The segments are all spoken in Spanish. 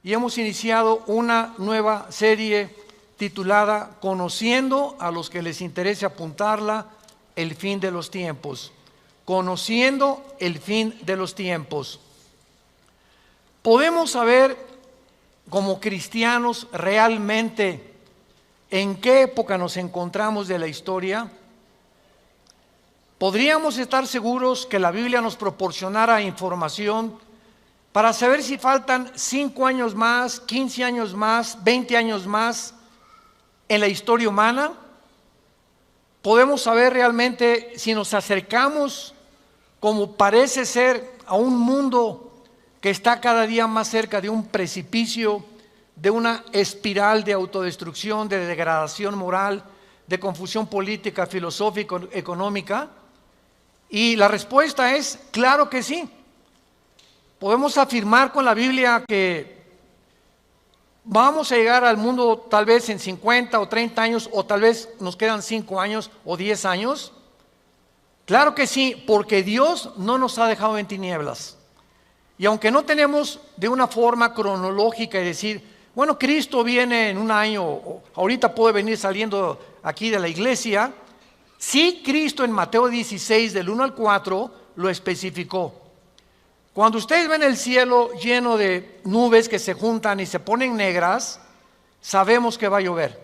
y hemos iniciado una nueva serie titulada Conociendo a los que les interese apuntarla, el fin de los tiempos. Conociendo el fin de los tiempos. Podemos saber como cristianos realmente en qué época nos encontramos de la historia. ¿Podríamos estar seguros que la Biblia nos proporcionara información para saber si faltan 5 años más, 15 años más, 20 años más en la historia humana? ¿Podemos saber realmente si nos acercamos, como parece ser, a un mundo que está cada día más cerca de un precipicio, de una espiral de autodestrucción, de degradación moral, de confusión política, filosófica, económica? Y la respuesta es claro que sí. Podemos afirmar con la Biblia que vamos a llegar al mundo tal vez en 50 o 30 años, o tal vez nos quedan 5 años o 10 años. Claro que sí, porque Dios no nos ha dejado en tinieblas. Y aunque no tenemos de una forma cronológica y decir, bueno, Cristo viene en un año, o ahorita puede venir saliendo aquí de la iglesia, sí, Cristo en Mateo 16 del 1 al 4 lo especificó. Cuando ustedes ven el cielo lleno de nubes que se juntan y se ponen negras, sabemos que va a llover.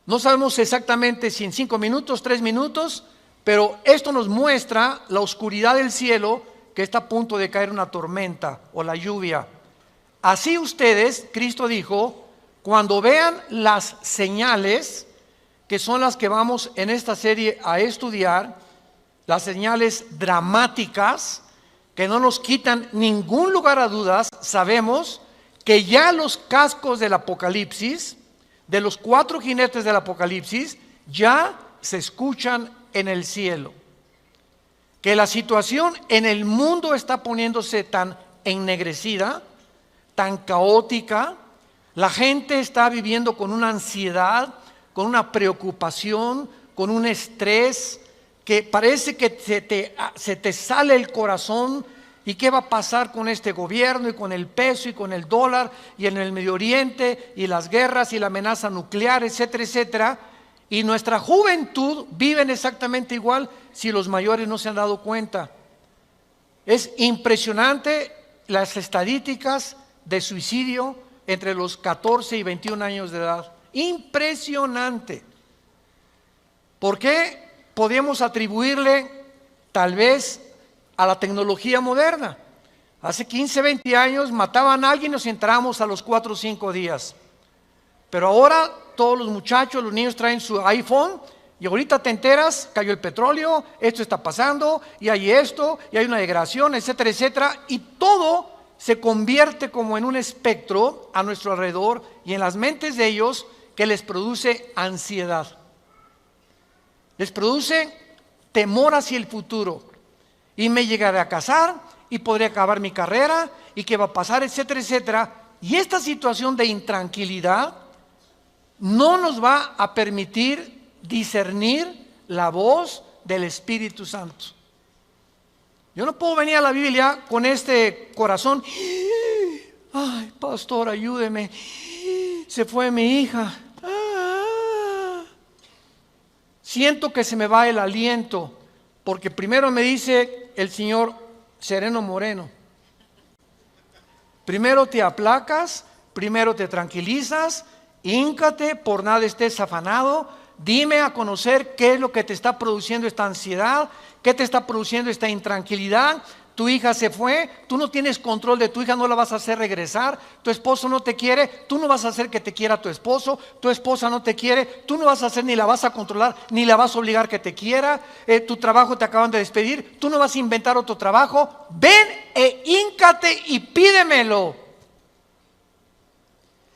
No sabemos exactamente si en 5 minutos, 3 minutos, pero esto nos muestra la oscuridad del cielo, que está a punto de caer una tormenta o la lluvia. Así ustedes, Cristo dijo, cuando vean las señales, que son las que vamos en esta serie a estudiar, las señales dramáticas, que no nos quitan ningún lugar a dudas, sabemos que ya los cascos del Apocalipsis, de los 4 jinetes del Apocalipsis, ya se escuchan en el cielo. Que la situación en el mundo está poniéndose tan ennegrecida, tan caótica, la gente está viviendo con una ansiedad, con una preocupación, con un estrés, que parece que se te sale el corazón. ¿Y qué va a pasar con este gobierno y con el peso y con el dólar y en el Medio Oriente y las guerras y la amenaza nuclear, etcétera, etcétera? Y nuestra juventud viven exactamente igual si los mayores no se han dado cuenta. Es impresionante las estadísticas de suicidio entre los 14 y 21 años de edad. Impresionante. ¿Por qué podemos atribuirle tal vez a la tecnología moderna? Hace 15, 20 años mataban a alguien y nos enteramos a los 4 o 5 días. Pero ahora todos los muchachos, los niños traen su iPhone y ahorita te enteras, cayó el petróleo, esto está pasando y hay esto y hay una degradación, etcétera, etcétera. Y todo se convierte como en un espectro a nuestro alrededor y en las mentes de ellos que les produce ansiedad. Les produce temor hacia el futuro. Y me llegaré a casar y podré acabar mi carrera y qué va a pasar, etcétera, etcétera. Y esta situación de intranquilidad no nos va a permitir discernir la voz del Espíritu Santo. Yo no puedo venir a la Biblia con este corazón. Ay, pastor, ayúdeme. Se fue mi hija. Siento que se me va el aliento, porque primero me dice el Señor sereno moreno. Primero te aplacas, primero te tranquilizas, híncate, por nada estés afanado, dime a conocer qué es lo que te está produciendo esta ansiedad, qué te está produciendo esta intranquilidad. Tu hija se fue, tú no tienes control de tu hija, no la vas a hacer regresar, tu esposo no te quiere, tú no vas a hacer que te quiera tu esposo, tu esposa no te quiere, tú no vas a hacer ni la vas a controlar, ni la vas a obligar que te quiera, tu trabajo te acaban de despedir, tú no vas a inventar otro trabajo, ven e híncate y pídemelo.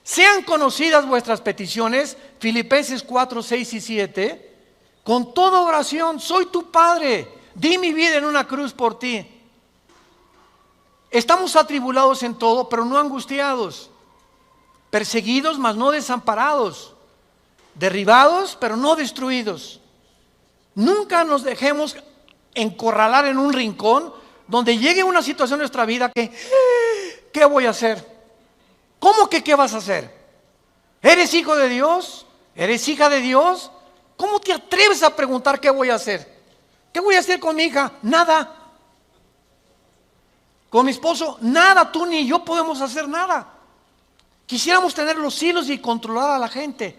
Sean conocidas vuestras peticiones, Filipenses 4, 6 y 7, con toda oración, soy tu Padre, di mi vida en una cruz por ti. Estamos atribulados en todo, pero no angustiados, perseguidos, mas no desamparados, derribados, pero no destruidos. Nunca nos dejemos encorralar en un rincón donde llegue una situación en nuestra vida que, ¿qué voy a hacer? ¿Cómo que qué vas a hacer? ¿Eres hijo de Dios? ¿Eres hija de Dios? ¿Cómo te atreves a preguntar qué voy a hacer? ¿Qué voy a hacer con mi hija? Nada. Con mi esposo, nada. Tú ni yo podemos hacer nada. Quisiéramos tener los hilos y controlar a la gente,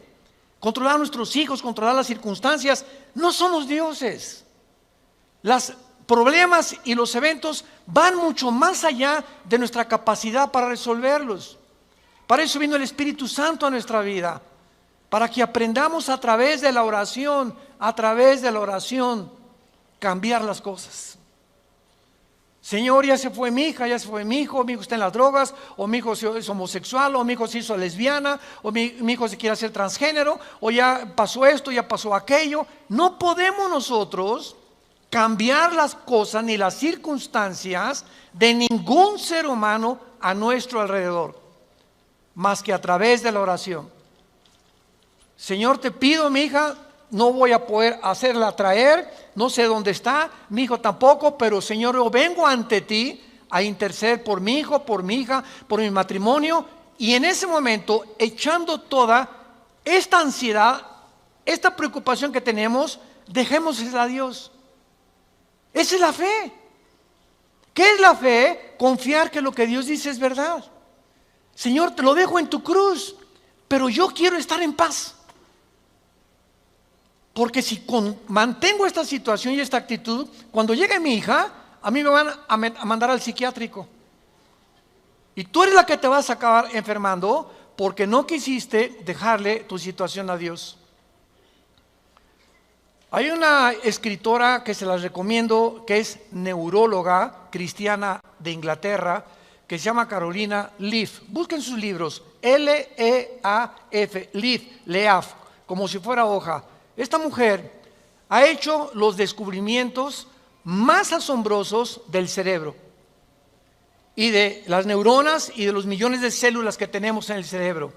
controlar a nuestros hijos, controlar las circunstancias. No somos dioses. Los problemas y los eventos van mucho más allá de nuestra capacidad para resolverlos. Para eso vino el Espíritu Santo a nuestra vida, para que aprendamos a través de la oración, cambiar las cosas. Señor, ya se fue mi hija, ya se fue mi hijo está en las drogas, o mi hijo es homosexual, o mi hijo se hizo lesbiana, o mi hijo se quiere hacer transgénero, o ya pasó esto, ya pasó aquello. No podemos nosotros cambiar las cosas ni las circunstancias de ningún ser humano a nuestro alrededor, más que a través de la oración. Señor, te pido, mi hija, no voy a poder hacerla traer, no sé dónde está, mi hijo tampoco, pero Señor, yo vengo ante ti a interceder por mi hijo, por mi hija, por mi matrimonio, y en ese momento, echando toda esta ansiedad, esta preocupación que tenemos, dejémosla a Dios. Esa es la fe. ¿Qué es la fe? Confiar que lo que Dios dice es verdad. Señor, te lo dejo en tu cruz, pero yo quiero estar en paz. Porque si mantengo esta situación y esta actitud, cuando llegue mi hija, a mí me van a mandar al psiquiátrico. Y tú eres la que te vas a acabar enfermando porque no quisiste dejarle tu situación a Dios. Hay una escritora que se las recomiendo, que es neuróloga cristiana de Inglaterra, que se llama Carolina Leaf. Busquen sus libros, L-E-A-F, Leaf, como si fuera hoja. Esta mujer ha hecho los descubrimientos más asombrosos del cerebro y de las neuronas y de los millones de células que tenemos en el cerebro.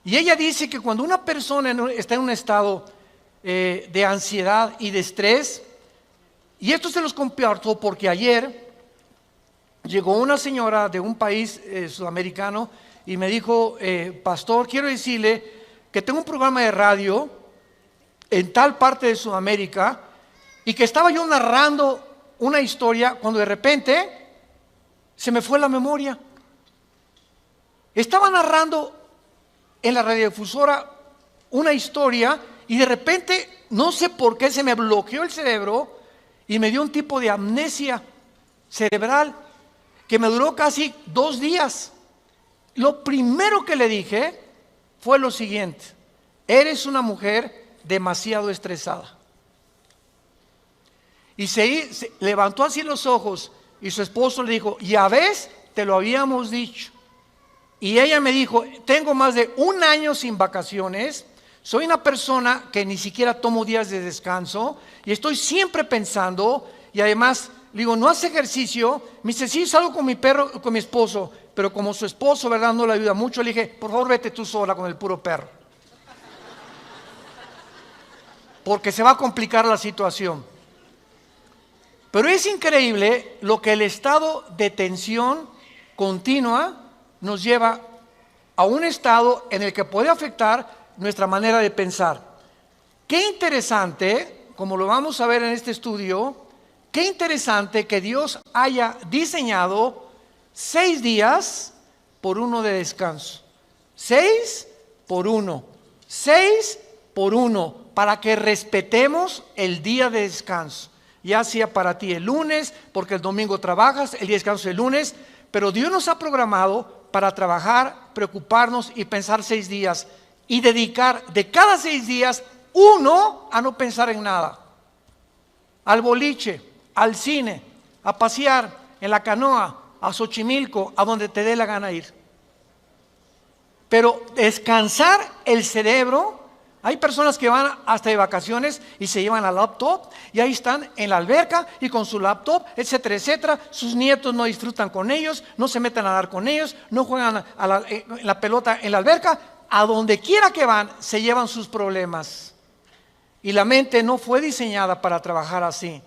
Y ella dice que cuando una persona está en un estado de ansiedad y de estrés, y esto se los comparto porque ayer llegó una señora de un país sudamericano y me dijo, pastor, quiero decirle que tengo un programa de radio en tal parte de Sudamérica y que estaba yo narrando una historia cuando de repente se me fue la memoria. Estaba narrando en la radiodifusora una historia y de repente no sé por qué se me bloqueó el cerebro y me dio un tipo de amnesia cerebral que me duró casi 2 días. Lo primero que le dije fue lo siguiente: eres una mujer demasiado estresada. Y se levantó así los ojos y su esposo le dijo, ya ves, te lo habíamos dicho. Y ella me dijo, tengo más de 1 año sin vacaciones, soy una persona que ni siquiera tomo días de descanso y estoy siempre pensando, y además le digo, ¿no hace ejercicio? Me dice, sí, salgo con mi perro, con mi esposo, pero como su esposo, ¿verdad?, no le ayuda mucho, le dije, por favor vete tú sola con el puro perro, porque se va a complicar la situación. Pero es increíble lo que el estado de tensión continua nos lleva a un estado en el que puede afectar nuestra manera de pensar. Qué interesante, como lo vamos a ver en este estudio, qué interesante que Dios haya diseñado 6 días por 1 de descanso. 6 por 1. 6 por 1. Para que respetemos el día de descanso, ya sea para ti el lunes, porque el domingo trabajas, el día de descanso es el lunes, pero Dios nos ha programado para trabajar, preocuparnos y pensar 6 días y dedicar de cada 6 días 1 a no pensar en nada, al boliche, al cine, a pasear en la canoa, a Xochimilco, a donde te dé la gana ir. Pero descansar el cerebro. Hay personas que van hasta de vacaciones y se llevan la laptop y ahí están en la alberca y con su laptop, etcétera, etcétera. Sus nietos no disfrutan con ellos, no se meten a nadar con ellos, no juegan a la pelota en la alberca. A donde quiera que van, se llevan sus problemas. Y la mente no fue diseñada para trabajar así.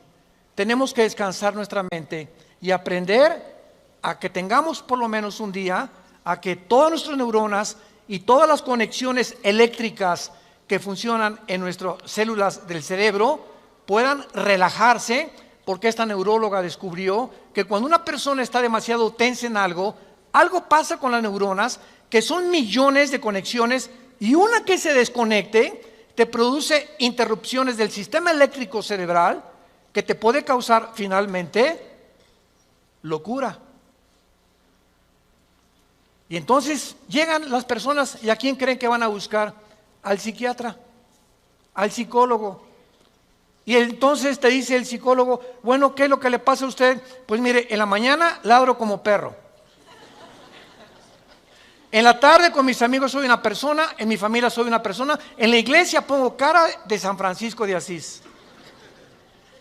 Tenemos que descansar nuestra mente y aprender a que tengamos por lo menos un día a que todas nuestras neuronas y todas las conexiones eléctricas que funcionan en nuestras células del cerebro puedan relajarse, porque esta neuróloga descubrió que cuando una persona está demasiado tensa en algo, algo pasa con las neuronas, que son millones de conexiones, y una que se desconecte te produce interrupciones del sistema eléctrico cerebral que te puede causar finalmente locura. Y entonces llegan las personas, ¿y a quién creen que van a buscar? Al psiquiatra, al psicólogo. Y entonces te dice el psicólogo, bueno, ¿qué es lo que le pasa a usted? Pues mire, en la mañana ladro como perro. En la tarde con mis amigos soy una persona, en mi familia soy una persona, en la iglesia pongo cara de San Francisco de Asís.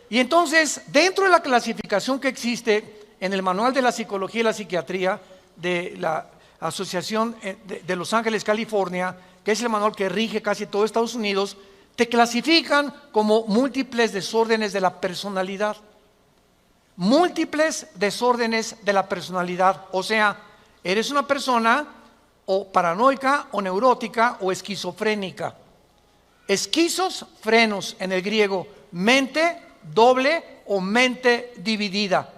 Y entonces, dentro de la clasificación que existe en el Manual de la Psicología y la Psiquiatría de la Asociación de Los Ángeles, California, que es el manual que rige casi todo Estados Unidos, te clasifican como múltiples desórdenes de la personalidad. Múltiples desórdenes de la personalidad. O sea, eres una persona o paranoica o neurótica o esquizofrénica. Esquizos, frenos en el griego, mente doble o mente dividida.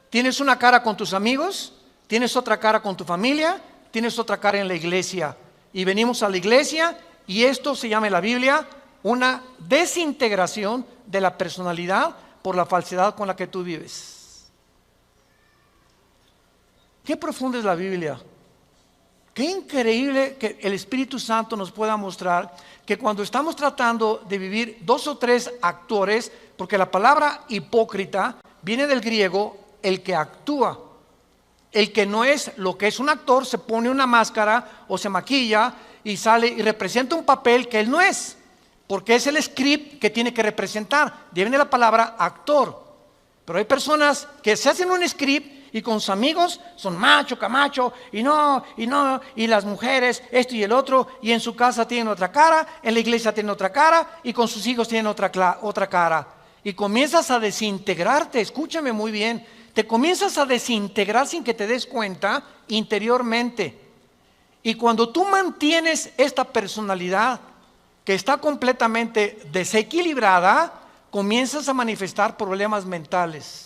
Tienes una cara con tus amigos, tienes otra cara con tu familia, tienes otra cara en la iglesia. Y venimos a la iglesia y esto se llama en la Biblia una desintegración de la personalidad por la falsedad con la que tú vives. Qué profunda es la Biblia. Qué increíble que el Espíritu Santo nos pueda mostrar que cuando estamos tratando de vivir dos o tres actores, porque la palabra hipócrita viene del griego el que actúa. El que no es lo que es un actor se pone una máscara o se maquilla y sale y representa un papel que él no es, porque es el script que tiene que representar. De ahí viene la palabra actor. Pero hay personas que se hacen un script y con sus amigos son macho, camacho, y las mujeres, esto y el otro, y en su casa tienen otra cara, en la iglesia tienen otra cara, y con sus hijos tienen otra cara. Y comienzas a desintegrarte, escúchame muy bien, te comienzas a desintegrar sin que te des cuenta interiormente. Y cuando tú mantienes esta personalidad que está completamente desequilibrada, comienzas a manifestar problemas mentales.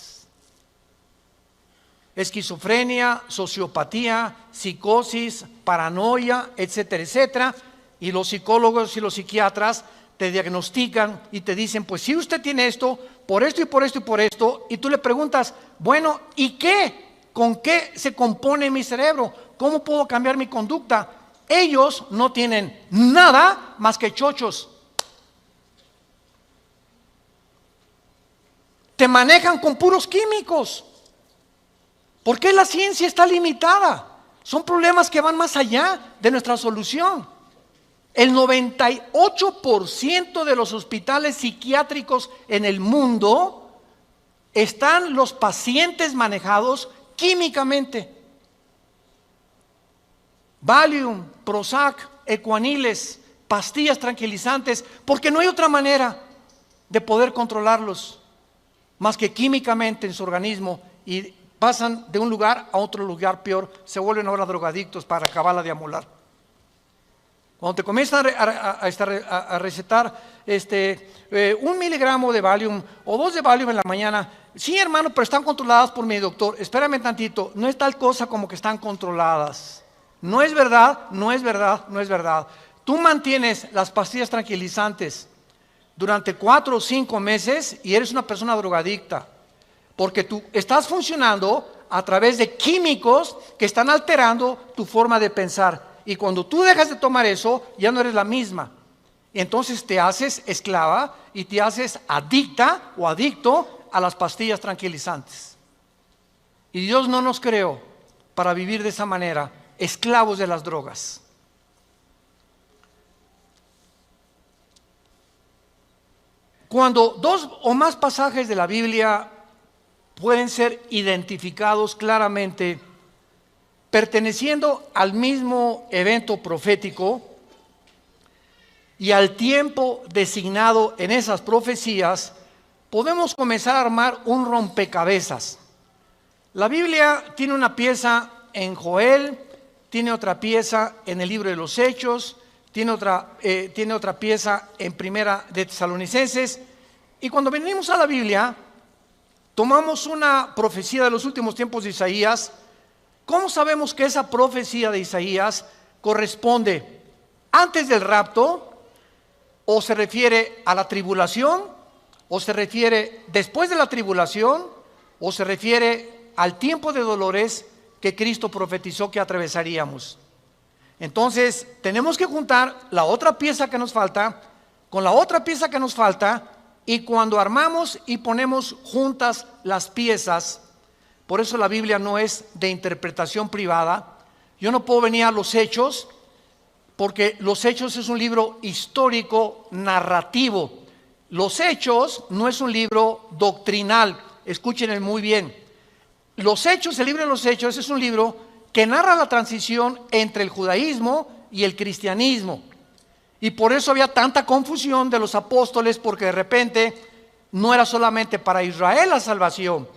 Esquizofrenia, sociopatía, psicosis, paranoia, etcétera, etcétera. Y los psicólogos y los psiquiatras te diagnostican y te dicen, pues si usted tiene esto, por esto y por esto y por esto, y tú le preguntas, bueno, ¿y qué? ¿Con qué se compone mi cerebro? ¿Cómo puedo cambiar mi conducta? Ellos no tienen nada más que chochos. Te manejan con puros químicos. ¿Por qué la ciencia está limitada? Son problemas que van más allá de nuestra solución. El 98% de los hospitales psiquiátricos en el mundo están los pacientes manejados químicamente. Valium, Prozac, Equaniles, pastillas tranquilizantes, porque no hay otra manera de poder controlarlos más que químicamente en su organismo, y pasan de un lugar a otro lugar peor, se vuelven ahora drogadictos para acabarla de amolar. Cuando te comienzan a recetar 1 miligramo de Valium o 2 de Valium en la mañana, sí hermano, pero están controladas por mi doctor. Espérame tantito, no es tal cosa como que están controladas. No es verdad, no es verdad, no es verdad. Tú mantienes las pastillas tranquilizantes durante 4 o 5 meses y eres una persona drogadicta, porque tú estás funcionando a través de químicos que están alterando tu forma de pensar. Y cuando tú dejas de tomar eso, ya no eres la misma. Y entonces te haces esclava y te haces adicta o adicto a las pastillas tranquilizantes. Y Dios no nos creó para vivir de esa manera, esclavos de las drogas. Cuando 2 o más pasajes de la Biblia pueden ser identificados claramente perteneciendo al mismo evento profético y al tiempo designado en esas profecías, podemos comenzar a armar un rompecabezas. La Biblia tiene una pieza en Joel, tiene otra pieza en el libro de los Hechos, tiene otra pieza en Primera de Tesalonicenses. Y cuando venimos a la Biblia, tomamos una profecía de los últimos tiempos de Isaías. ¿Cómo sabemos que esa profecía de Isaías corresponde antes del rapto, o se refiere a la tribulación, o se refiere después de la tribulación, o se refiere al tiempo de dolores que Cristo profetizó que atravesaríamos? Entonces tenemos que juntar la otra pieza que nos falta con la otra pieza que nos falta, y cuando armamos y ponemos juntas las piezas, por eso la Biblia no es de interpretación privada. Yo no puedo venir a los Hechos, porque los Hechos es un libro histórico narrativo. Los Hechos no es un libro doctrinal, escúchenme muy bien. Los Hechos, el libro de los Hechos es un libro que narra la transición entre el judaísmo y el cristianismo. Y por eso había tanta confusión de los apóstoles, porque de repente no era solamente para Israel la salvación,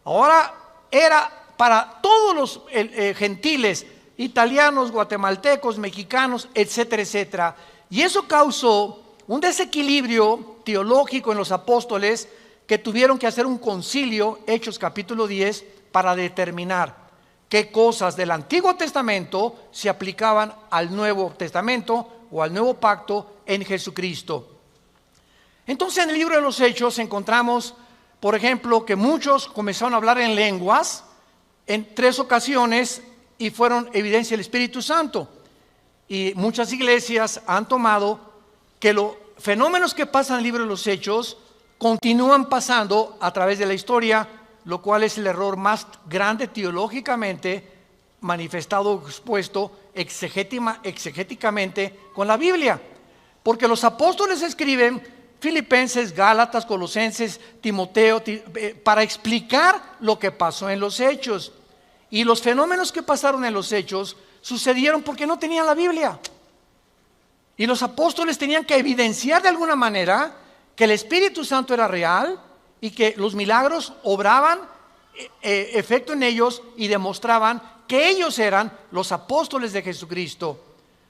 ahora era para todos los gentiles, italianos, guatemaltecos, mexicanos, etcétera, etcétera. Y eso causó un desequilibrio teológico en los apóstoles, que tuvieron que hacer un concilio, Hechos capítulo 10, para determinar qué cosas del Antiguo Testamento se aplicaban al Nuevo Testamento o al Nuevo Pacto en Jesucristo. Entonces, en el libro de los Hechos encontramos, por ejemplo, que muchos comenzaron a hablar en lenguas en 3 ocasiones, y fueron evidencia del Espíritu Santo. Y muchas iglesias han tomado que los fenómenos que pasan en el libro de los Hechos continúan pasando a través de la historia, lo cual es el error más grande teológicamente manifestado, expuesto exegéticamente con la Biblia. Porque los apóstoles escriben Filipenses, Gálatas, Colosenses, Timoteo, para explicar lo que pasó en los Hechos. Y los fenómenos que pasaron en los Hechos sucedieron porque no tenían la Biblia. Y los apóstoles tenían que evidenciar de alguna manera que el Espíritu Santo era real y que los milagros obraban efecto en ellos y demostraban que ellos eran los apóstoles de Jesucristo.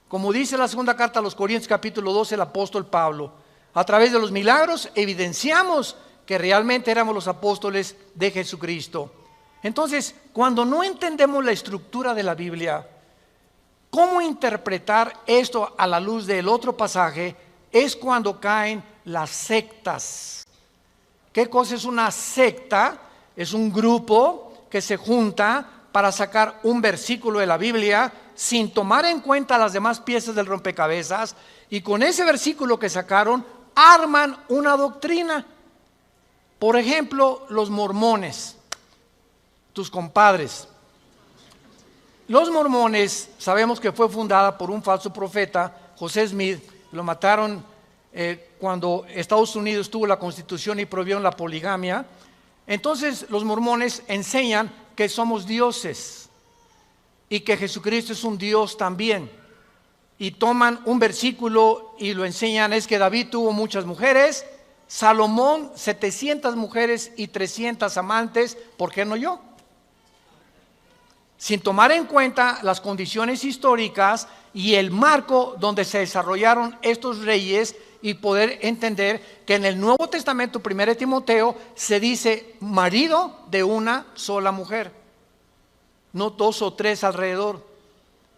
Como dice la segunda carta a los Corintios capítulo 12 el apóstol Pablo, a través de los milagros evidenciamos que realmente éramos los apóstoles de Jesucristo. Entonces, cuando no entendemos la estructura de la Biblia, ¿cómo interpretar esto a la luz del otro pasaje? Es cuando caen las sectas. ¿Qué cosa es una secta? Es un grupo que se junta para sacar un versículo de la Biblia sin tomar en cuenta las demás piezas del rompecabezas, y con ese versículo que sacaron arman una doctrina. Por ejemplo, los mormones, tus compadres. Los mormones sabemos que fue fundada por un falso profeta, José Smith. Lo mataron cuando Estados Unidos tuvo la constitución y prohibieron la poligamia. Entonces los mormones enseñan que somos dioses y que Jesucristo es un Dios también. Y toman un versículo y lo enseñan, es que David tuvo muchas mujeres, Salomón 700 mujeres y 300 amantes, ¿por qué no yo? Sin tomar en cuenta las condiciones históricas y el marco donde se desarrollaron estos reyes, y poder entender que en el Nuevo Testamento, 1 Timoteo, se dice marido de una sola mujer, no 2 o 3 alrededor.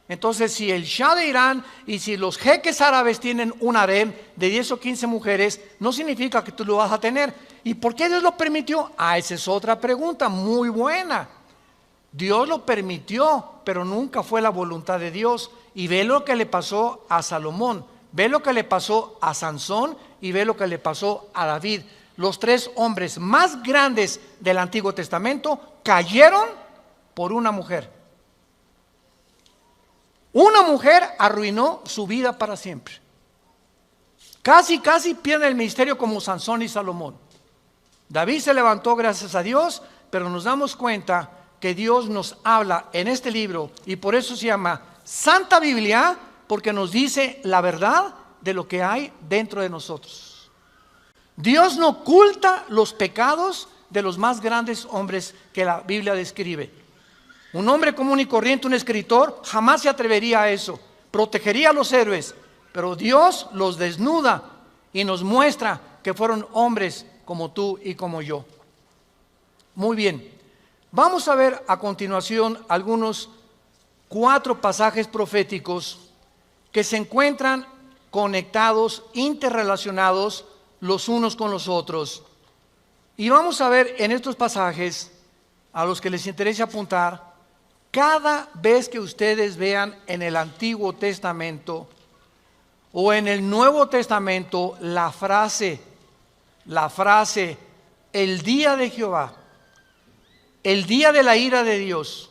Entonces, si el Shah de Irán y si los jeques árabes tienen un harem de 10 o 15 mujeres, no significa que tú lo vas a tener. ¿Y por qué Dios lo permitió? Esa es otra pregunta muy buena. Dios lo permitió, pero nunca fue la voluntad de Dios. Y ve lo que le pasó a Salomón, ve lo que le pasó a Sansón y ve lo que le pasó a David. Los 3 hombres más grandes del Antiguo Testamento cayeron por una mujer. Una mujer arruinó su vida para siempre. Casi pierden el ministerio como Sansón y Salomón. David se levantó gracias a Dios, pero nos damos cuenta que Dios nos habla en este libro, y por eso se llama Santa Biblia, porque nos dice la verdad de lo que hay dentro de nosotros. Dios no oculta los pecados de los más grandes hombres que la Biblia describe. Un hombre común y corriente, un escritor, jamás se atrevería a eso. Protegería a los héroes, pero Dios los desnuda y nos muestra que fueron hombres como tú y como yo. Muy bien, vamos a ver a continuación algunos 4 pasajes proféticos que se encuentran conectados, interrelacionados los unos con los otros. Y vamos a ver en estos pasajes, a los que les interese apuntar, cada vez que ustedes vean en el Antiguo Testamento o en el Nuevo Testamento la frase, el día de Jehová, el día de la ira de Dios,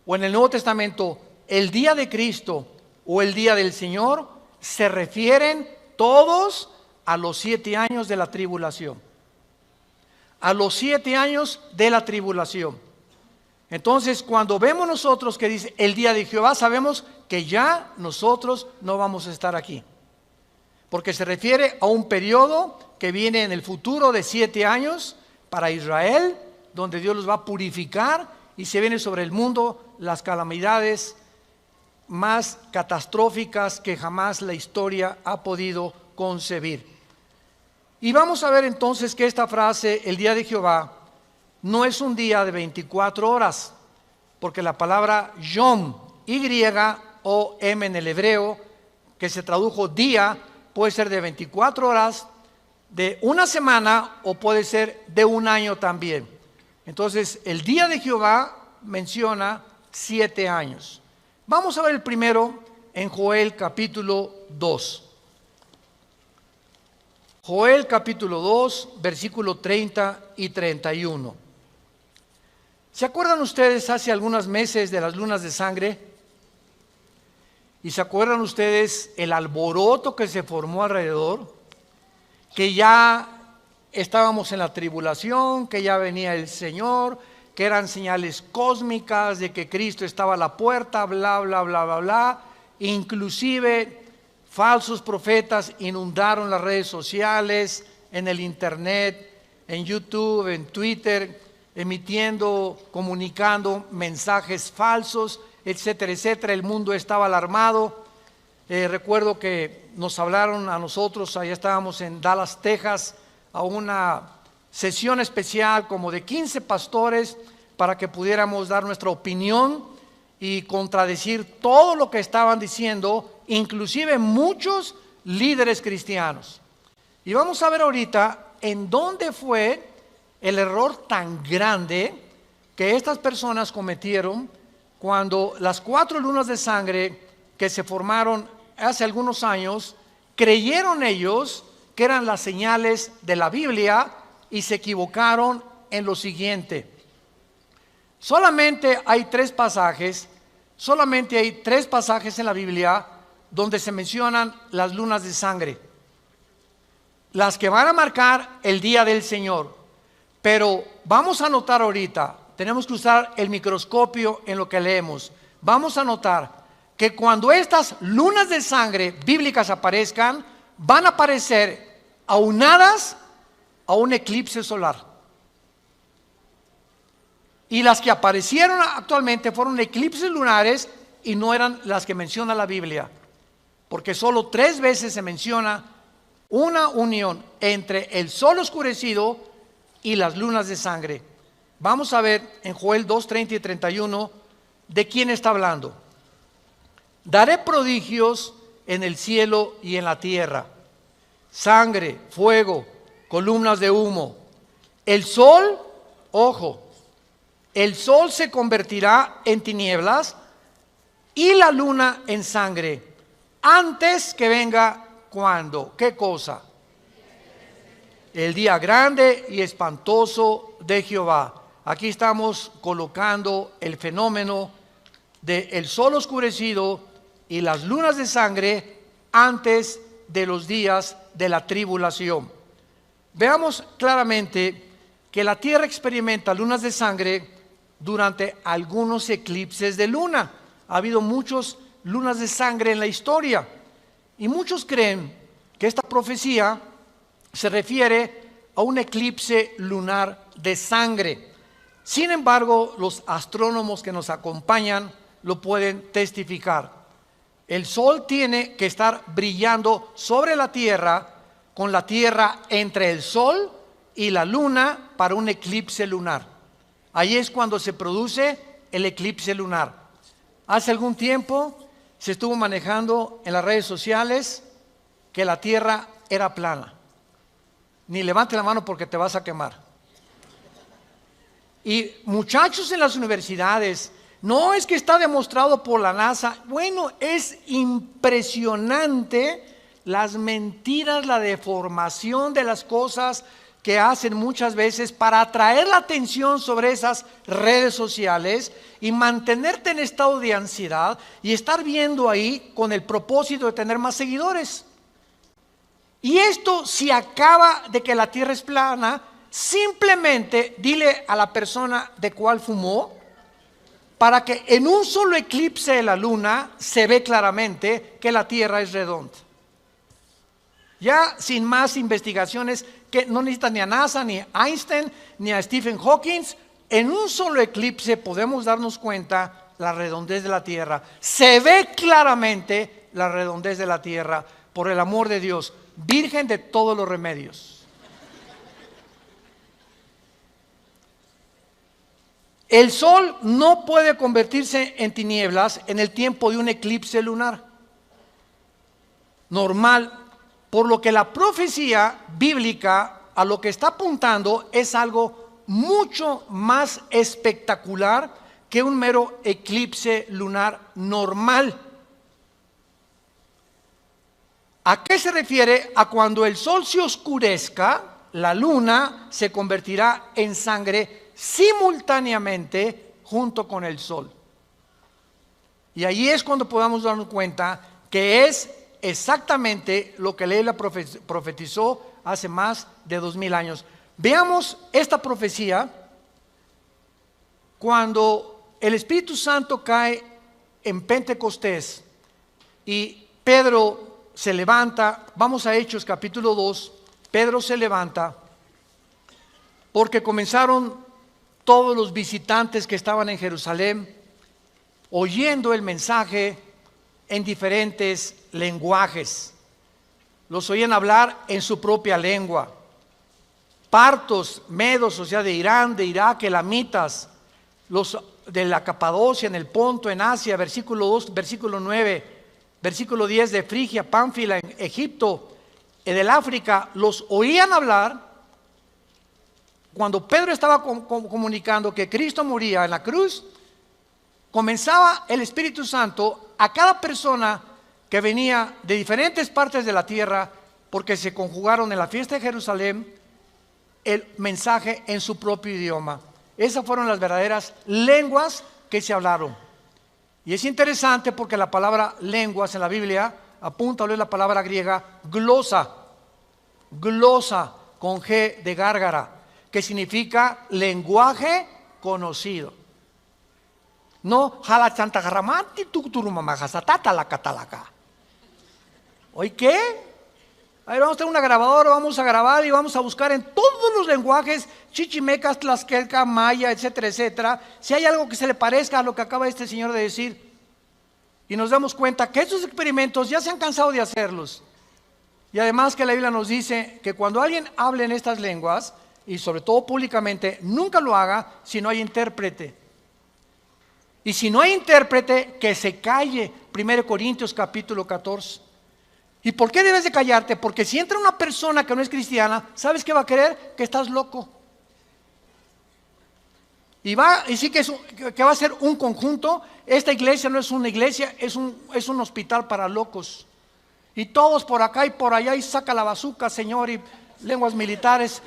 o en el Nuevo Testamento, el día de Cristo o el día del Señor, se refieren todos a los 7 años de la tribulación. A los 7 años de la tribulación. Entonces, cuando vemos nosotros que dice el día de Jehová, sabemos que ya nosotros no vamos a estar aquí. Porque se refiere a un periodo que viene en el futuro de 7 años para Israel, donde Dios los va a purificar y se vienen sobre el mundo las calamidades más catastróficas que jamás la historia ha podido concebir. Y vamos a ver entonces que esta frase, el día de Jehová, no es un día de 24 horas, porque la palabra Yom, Y-O-M en el hebreo, que se tradujo día, puede ser de 24 horas, de una semana o puede ser de un año también. Entonces, el día de Jehová menciona 7 años. Vamos a ver el primero en Joel capítulo 2. Joel capítulo 2, versículo 30 y 31. ¿Se acuerdan ustedes hace algunos meses de las lunas de sangre? ¿Y se acuerdan ustedes el alboroto que se formó alrededor? Que ya estábamos en la tribulación, que ya venía el Señor, que eran señales cósmicas de que Cristo estaba a la puerta, bla, bla, bla, bla, bla. Inclusive falsos profetas inundaron las redes sociales, en el internet, en YouTube, en Twitter, emitiendo, comunicando mensajes falsos, etcétera, etcétera. El mundo estaba alarmado. Recuerdo que nos hablaron a nosotros, allá estábamos en Dallas, Texas, a una sesión especial como de 15 pastores para que pudiéramos dar nuestra opinión y contradecir todo lo que estaban diciendo, inclusive muchos líderes cristianos. Y vamos a ver ahorita en dónde fue el error tan grande que estas personas cometieron cuando las 4 lunas de sangre que se formaron hace algunos años, creyeron ellos que eran las señales de la Biblia y se equivocaron en lo siguiente. Solamente hay 3 pasajes en la Biblia donde se mencionan las lunas de sangre, las que van a marcar el día del Señor. Pero vamos a notar ahorita, tenemos que usar el microscopio en lo que leemos. Vamos a notar que cuando estas lunas de sangre bíblicas aparezcan, van a aparecer aunadas a un eclipse solar. Y las que aparecieron actualmente fueron eclipses lunares y no eran las que menciona la Biblia, porque solo 3 veces se menciona una unión entre el sol oscurecido y las lunas de sangre. Vamos a ver en Joel 2, 30 y 31 de quién está hablando. Daré prodigios en el cielo y en la tierra, sangre, fuego, columnas de humo. El sol, ojo, el sol se convertirá en tinieblas y la luna en sangre, antes que venga, ¿cuándo? ¿Qué cosa? El día grande y espantoso de Jehová. Aquí estamos colocando el fenómeno del sol oscurecido y las lunas de sangre antes de los días de la tribulación. Veamos claramente que la tierra experimenta lunas de sangre durante algunos eclipses de luna. Ha habido muchas lunas de sangre en la historia y muchos creen que esta profecía se refiere a un eclipse lunar de sangre. Sin embargo, los astrónomos que nos acompañan lo pueden testificar. El sol tiene que estar brillando sobre la tierra, con la tierra entre el sol y la luna para un eclipse lunar. Ahí es cuando se produce el eclipse lunar. Hace algún tiempo se estuvo manejando en las redes sociales que la tierra era plana. Ni levante la mano porque te vas a quemar. Y muchachos en las universidades, no es que está demostrado por la NASA. Bueno, es impresionante las mentiras, la deformación de las cosas que hacen muchas veces para atraer la atención sobre esas redes sociales y mantenerte en estado de ansiedad y estar viendo ahí con el propósito de tener más seguidores. Y esto, si acaba de que la tierra es plana, simplemente dile a la persona de cuál fumó, para que en un solo eclipse de la luna se ve claramente que la tierra es redonda. Ya sin más investigaciones, que no necesitan ni a NASA, ni a Einstein, ni a Stephen Hawking, en un solo eclipse podemos darnos cuenta la redondez de la tierra. Se ve claramente la redondez de la tierra, por el amor de Dios, virgen de todos los remedios. El sol no puede convertirse en tinieblas en el tiempo de un eclipse lunar normal, por lo que la profecía bíblica a lo que está apuntando es algo mucho más espectacular que un mero eclipse lunar normal. ¿A qué se refiere? A cuando el sol se oscurezca, la luna se convertirá en sangre simultáneamente junto con el sol. Y ahí es cuando podamos darnos cuenta que es exactamente lo que Leila profetizó hace más de 2000 años. Veamos esta profecía cuando el Espíritu Santo cae en Pentecostés y Pedro se levanta. Vamos a Hechos capítulo 2. Pedro se levanta porque comenzaron todos los visitantes que estaban en Jerusalén oyendo el mensaje en diferentes lenguajes. Los oían hablar en su propia lengua. Partos, medos, o sea, de Irán, de Irak, elamitas, los de la Capadocia, en el Ponto, en Asia, versículo 2, versículo 9, versículo 10, de Frigia, Pánfila, en Egipto, del África, los oían hablar. Cuando Pedro estaba comunicando que Cristo moría en la cruz, comenzaba el Espíritu Santo a cada persona que venía de diferentes partes de la tierra, porque se conjugaron en la fiesta de Jerusalén, el mensaje en su propio idioma. Esas fueron las verdaderas lenguas que se hablaron. Y es interesante porque la palabra lenguas en la Biblia apunta a la palabra griega glosa, glosa con G de gárgara, que significa lenguaje conocido. No, jala chanta garramati tuturumamajasatata la catalaca. ¿Oye qué? A ver, vamos a tener una grabadora, vamos a grabar y vamos a buscar en todos los lenguajes, chichimecas, tlaxcalca, maya, etcétera, etcétera, si hay algo que se le parezca a lo que acaba este señor de decir. Y nos damos cuenta que estos experimentos ya se han cansado de hacerlos. Y además que la Biblia nos dice que cuando alguien hable en estas lenguas, y sobre todo públicamente, nunca lo haga si no hay intérprete. Y si no hay intérprete, que se calle. 1 Corintios capítulo 14. ¿Y por qué debes de callarte? Porque si entra una persona que no es cristiana, ¿sabes qué va a creer? Que estás loco. Y sí que va a ser un conjunto. Esta iglesia no es una iglesia, es un hospital para locos. Y todos por acá y por allá, y saca la bazuca, Señor, y lenguas militares.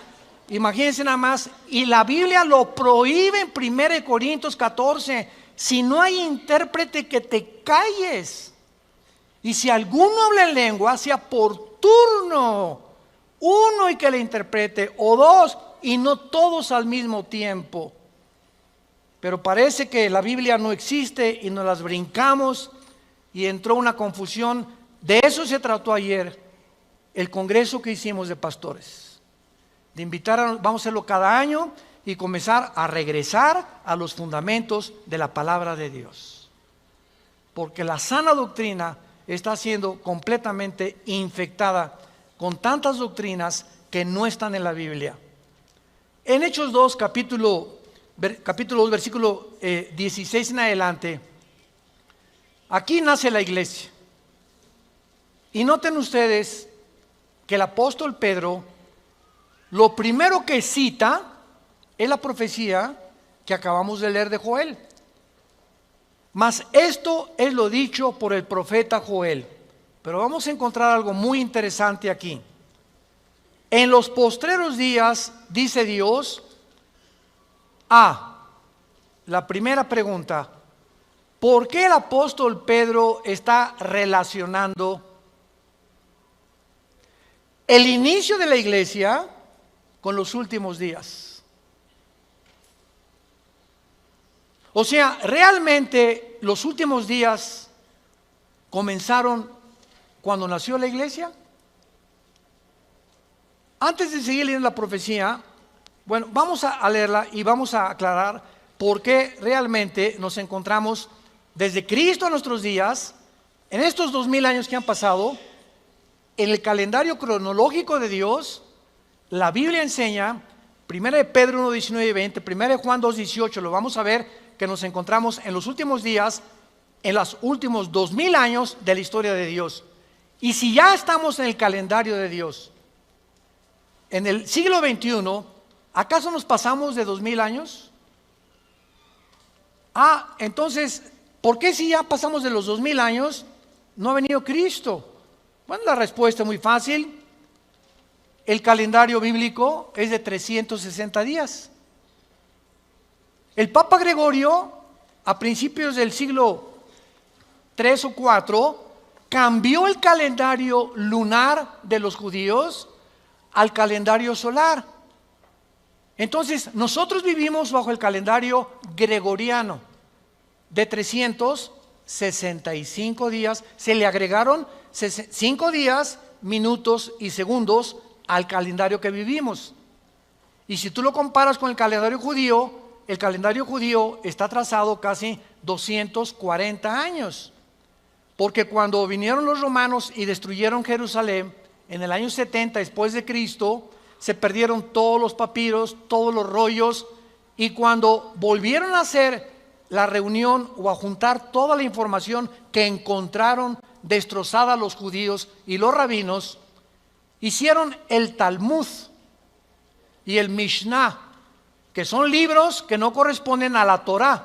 Imagínense nada más. Y la Biblia lo prohíbe en 1 Corintios 14. Si no hay intérprete, que te calles. Y si alguno habla en lengua, sea por turno, uno y que le interprete, o dos, y no todos al mismo tiempo. Pero parece que la Biblia no existe y nos las brincamos y entró una confusión. De eso se trató ayer el congreso que hicimos de pastores. De invitar vamos a hacerlo cada año, y comenzar a regresar a los fundamentos de la palabra de Dios. Porque la sana doctrina está siendo completamente infectada con tantas doctrinas que no están en la Biblia. En Hechos 2, capítulo 2, versículo 16 en adelante, aquí nace la iglesia. Y noten ustedes que el apóstol Pedro, lo primero que cita es la profecía que acabamos de leer de Joel. Mas esto es lo dicho por el profeta Joel. Pero vamos a encontrar algo muy interesante aquí. En los postreros días, dice Dios, la primera pregunta, ¿por qué el apóstol Pedro está relacionando el inicio de la iglesia con los últimos días? O sea, realmente los últimos días comenzaron cuando nació la iglesia. Antes de seguir leyendo la profecía, bueno, vamos a leerla y vamos a aclarar por qué realmente nos encontramos desde Cristo a nuestros días, en estos 2000 años que han pasado, en el calendario cronológico de Dios. La Biblia enseña, 1 de Pedro 1, 19 y 20, 1 de Juan 2, 18, lo vamos a ver, que nos encontramos en los últimos días, en los últimos 2000 años de la historia de Dios. Y si ya estamos en el calendario de Dios, en el siglo XXI, ¿acaso nos pasamos de 2000 años? Entonces, ¿por qué si ya pasamos de los 2000 años no ha venido Cristo? Bueno, la respuesta es muy fácil. El calendario bíblico es de 360 días. El Papa Gregorio, a principios del siglo III o IV, cambió el calendario lunar de los judíos al calendario solar. Entonces, nosotros vivimos bajo el calendario gregoriano de 365 días. Se le agregaron 5 días, minutos y segundos al calendario que vivimos. Y si tú lo comparas con el calendario judío está trazado casi 240 años. Porque cuando vinieron los romanos y destruyeron Jerusalén en el año 70 después de Cristo, se perdieron todos los papiros, todos los rollos, y cuando volvieron a hacer la reunión o a juntar toda la información que encontraron destrozada los judíos y los rabinos, hicieron el Talmud y el Mishnah, que son libros que no corresponden a la Torá,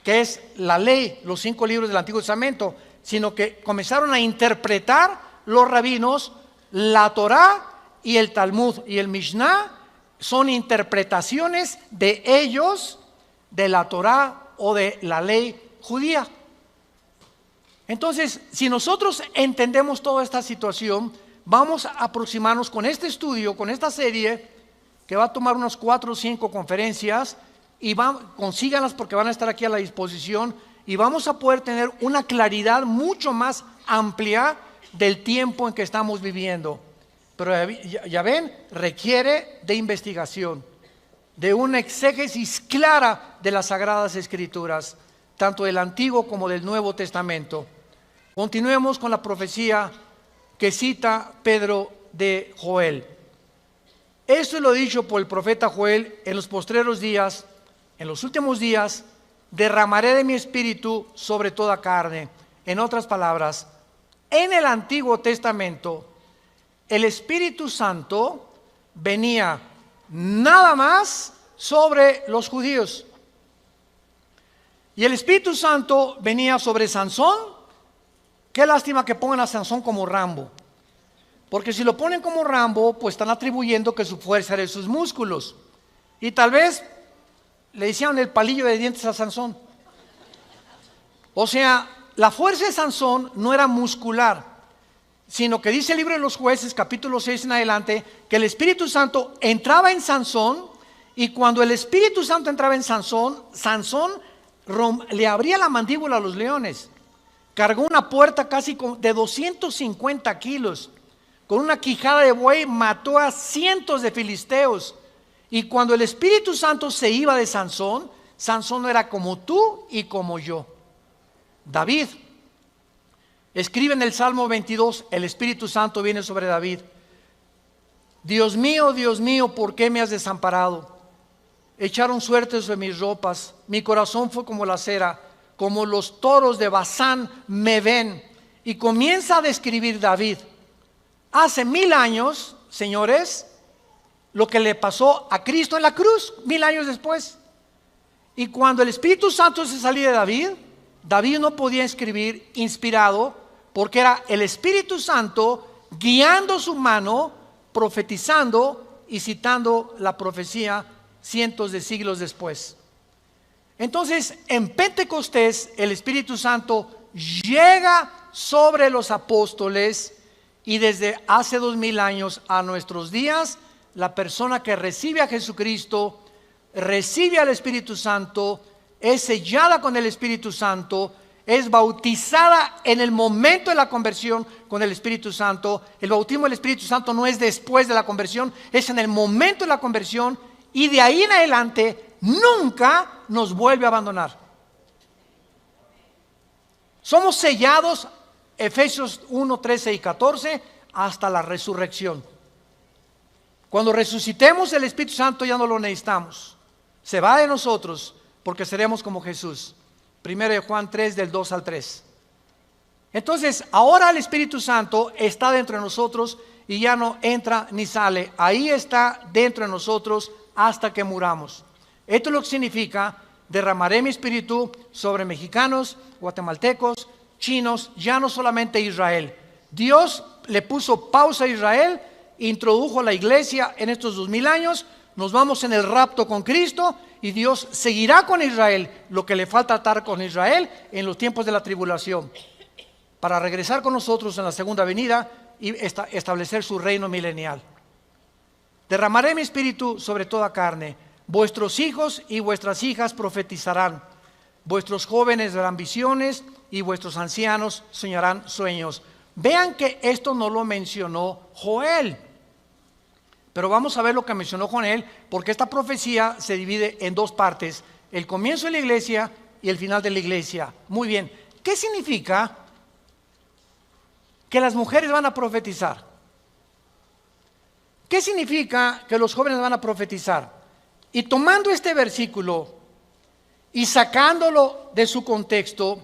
que es la ley, los 5 libros del Antiguo Testamento, sino que comenzaron a interpretar los rabinos la Torá y el Talmud y el Mishnah. Son interpretaciones de ellos de la Torá o de la ley judía. Entonces, si nosotros entendemos toda esta situación, vamos a aproximarnos con este estudio, con esta serie, que va a tomar unas 4 o 5 conferencias, y consíganlas porque van a estar aquí a la disposición, y vamos a poder tener una claridad mucho más amplia del tiempo en que estamos viviendo. Pero ya ven, requiere de investigación, de una exégesis clara de las Sagradas Escrituras, tanto del Antiguo como del Nuevo Testamento. Continuemos con la profecía que cita Pedro de Joel. Esto es lo dicho por el profeta Joel: en los postreros días, en los últimos días, derramaré de mi espíritu sobre toda carne. En otras palabras, en el Antiguo Testamento, el Espíritu Santo venía nada más sobre los judíos. Y el Espíritu Santo venía sobre Sansón. Qué lástima que pongan a Sansón como Rambo, porque si lo ponen como Rambo, pues están atribuyendo que su fuerza era de sus músculos, y tal vez le hicieron el palillo de dientes a Sansón. O sea, la fuerza de Sansón no era muscular, sino que dice el libro de los Jueces, capítulo 6 en adelante, que el Espíritu Santo entraba en Sansón, y cuando el Espíritu Santo entraba en Sansón, Sansón le abría la mandíbula a los leones. Cargó una puerta casi de 250 kilos. Con una quijada de buey mató a cientos de filisteos. Y cuando el Espíritu Santo se iba de Sansón, Sansón no era como tú y como yo. David escribe en el Salmo 22, el Espíritu Santo viene sobre David. Dios mío, ¿por qué me has desamparado? Echaron suerte sobre mis ropas, mi corazón fue como la cera, como los toros de Basán me ven. Y comienza a describir David, hace 1000 años, señores, lo que le pasó a Cristo en la cruz, 1000 años después. Y cuando el Espíritu Santo se salía de David, David no podía escribir inspirado, porque era el Espíritu Santo guiando su mano, profetizando y citando la profecía cientos de siglos después. Entonces, en Pentecostés, el Espíritu Santo llega sobre los apóstoles, y desde hace 2000 años a nuestros días, la persona que recibe a Jesucristo, recibe al Espíritu Santo, es sellada con el Espíritu Santo, es bautizada en el momento de la conversión con el Espíritu Santo. El bautismo del Espíritu Santo no es después de la conversión, es en el momento de la conversión, y de ahí en adelante nunca nos vuelve a abandonar. Somos sellados, Efesios 1, 13 y 14, hasta la resurrección. Cuando resucitemos, el Espíritu Santo ya no lo necesitamos. Se va de nosotros porque seremos como Jesús. 1 Juan 3, del 2 al 3. Entonces, ahora el Espíritu Santo está dentro de nosotros y ya no entra ni sale. Ahí está dentro de nosotros hasta que muramos. Esto es lo que significa: derramaré mi espíritu sobre mexicanos, guatemaltecos, chinos, ya no solamente Israel. Dios le puso pausa a Israel, introdujo la iglesia en estos 2000 años, nos vamos en el rapto con Cristo y Dios seguirá con Israel lo que le falta estar con Israel en los tiempos de la tribulación, para regresar con nosotros en la segunda venida y establecer su reino milenial. Derramaré mi espíritu sobre toda carne, vuestros hijos y vuestras hijas profetizarán, vuestros jóvenes verán visiones y vuestros ancianos soñarán sueños. Vean que esto no lo mencionó Joel, pero vamos a ver lo que mencionó Joel, porque esta profecía se divide en dos partes: el comienzo de la iglesia y el final de la iglesia. Muy bien, ¿qué significa que las mujeres van a profetizar? ¿Qué significa que los jóvenes van a profetizar? Y tomando este versículo y sacándolo de su contexto,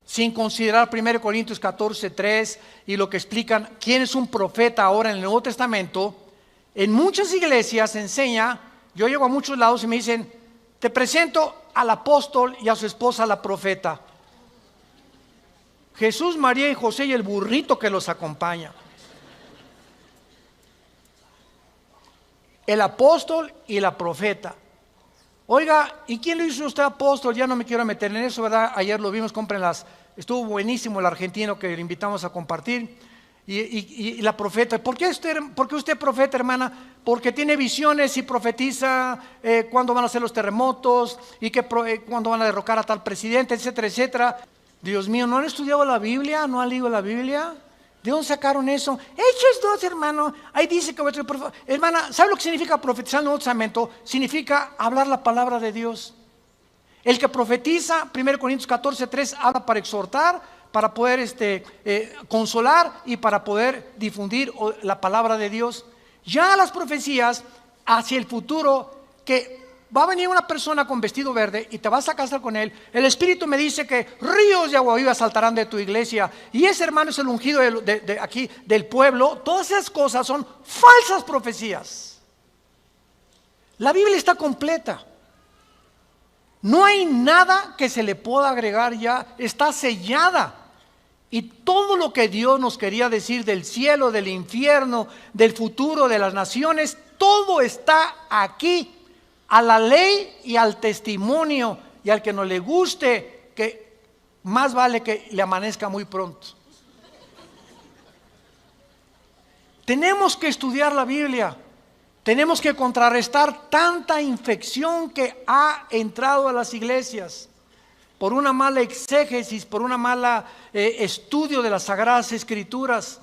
sin considerar 1 Corintios 14, 3 y lo que explican quién es un profeta ahora en el Nuevo Testamento, en muchas iglesias se enseña. Yo llego a muchos lados y me dicen: te presento al apóstol y a su esposa la profeta. Jesús, María y José y el burrito que los acompaña. El apóstol y la profeta. Oiga, ¿y quién lo hizo usted apóstol? Ya no me quiero meter en eso, ¿verdad? Ayer lo vimos, cómprenlas. Estuvo buenísimo el argentino que le invitamos a compartir. Y la profeta. ¿Por qué usted profeta, hermana? Porque tiene visiones y profetiza cuándo van a ser los terremotos y cuándo van a derrocar a tal presidente, etcétera, etcétera. Dios mío, ¿no han estudiado la Biblia? ¿No han leído la Biblia? ¿De dónde sacaron eso? Hechos 2, hermano. Ahí dice que hermana, ¿sabe lo que significa profetizar en el Nuevo Testamento? Significa hablar la palabra de Dios. El que profetiza, 1 Corintios 14, 3, habla para exhortar, para poder consolar y para poder difundir la palabra de Dios. Ya las profecías hacia el futuro, que va a venir una persona con vestido verde y te vas a casar con él. El Espíritu me dice que ríos de agua viva saltarán de tu iglesia, y ese hermano es el ungido de aquí del pueblo. Todas esas cosas son falsas profecías. La Biblia está completa. No hay nada que se le pueda agregar ya, está sellada. Y todo lo que Dios nos quería decir del cielo, del infierno, del futuro, de las naciones, todo está aquí. A la ley y al testimonio, y al que no le guste, que más vale que le amanezca muy pronto. Tenemos que estudiar la Biblia. Tenemos que contrarrestar tanta infección que ha entrado a las iglesias por una mala exégesis, por una mala estudio de las Sagradas Escrituras.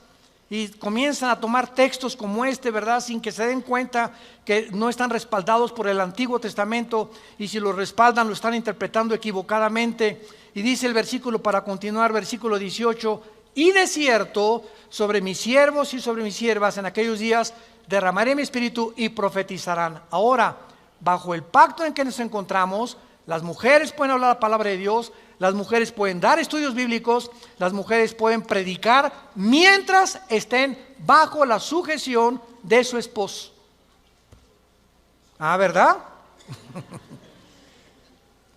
y comienzan a tomar textos como este, ¿verdad? Sin que se den cuenta que no están respaldados por el Antiguo Testamento, y si lo respaldan lo están interpretando equivocadamente. Y dice el versículo, para continuar, versículo 18: y de cierto, sobre mis siervos y sobre mis siervas en aquellos días derramaré mi espíritu y profetizarán. Ahora, bajo el pacto en que nos encontramos, las mujeres pueden hablar la palabra de Dios, las mujeres pueden dar estudios bíblicos, las mujeres pueden predicar mientras estén bajo la sujeción de su esposo. Ah, ¿verdad?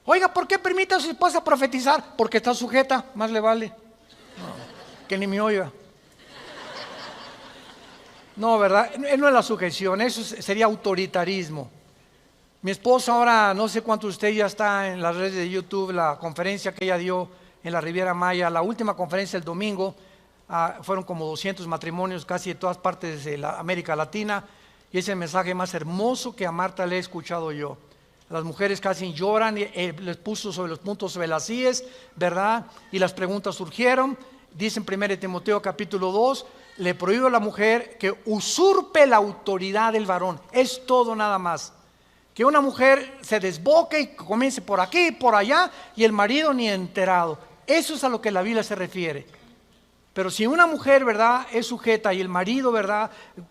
Oiga, ¿por qué permite a su esposa profetizar? Porque está sujeta, más le vale. No, que ni me oiga. No, ¿verdad? No es la sujeción, eso sería autoritarismo. Mi esposa ahora, no sé cuánto usted ya está en las redes de YouTube, la conferencia que ella dio en la Riviera Maya, la última conferencia el domingo, fueron como 200 matrimonios casi de todas partes de la América Latina, y es el mensaje más hermoso que a Marta le he escuchado yo. Las mujeres casi lloran, les puso sobre los puntos sobre las íes, ¿verdad? Y las preguntas surgieron. Dice en 1 Timoteo capítulo 2, le prohíbe a la mujer que usurpe la autoridad del varón. Es todo nada más. Que una mujer se desboque y comience por aquí y por allá, y el marido ni enterado. Eso es a lo que la Biblia se refiere. Pero si una mujer, ¿verdad?, es sujeta, y el marido, ¿verdad?,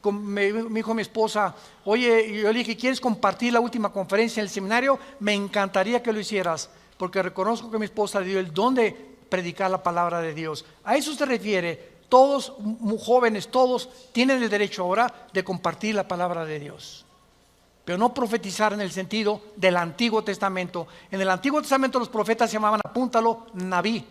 me dijo mi esposa, oye, yo le dije, ¿quieres compartir la última conferencia en el seminario? Me encantaría que lo hicieras, porque reconozco que mi esposa le dio el don de predicar la palabra de Dios. A eso se refiere. Todos, muy jóvenes, todos tienen el derecho ahora de compartir la palabra de Dios, pero no profetizar en el sentido del Antiguo Testamento. En el Antiguo Testamento los profetas se llamaban, apúntalo, Naví,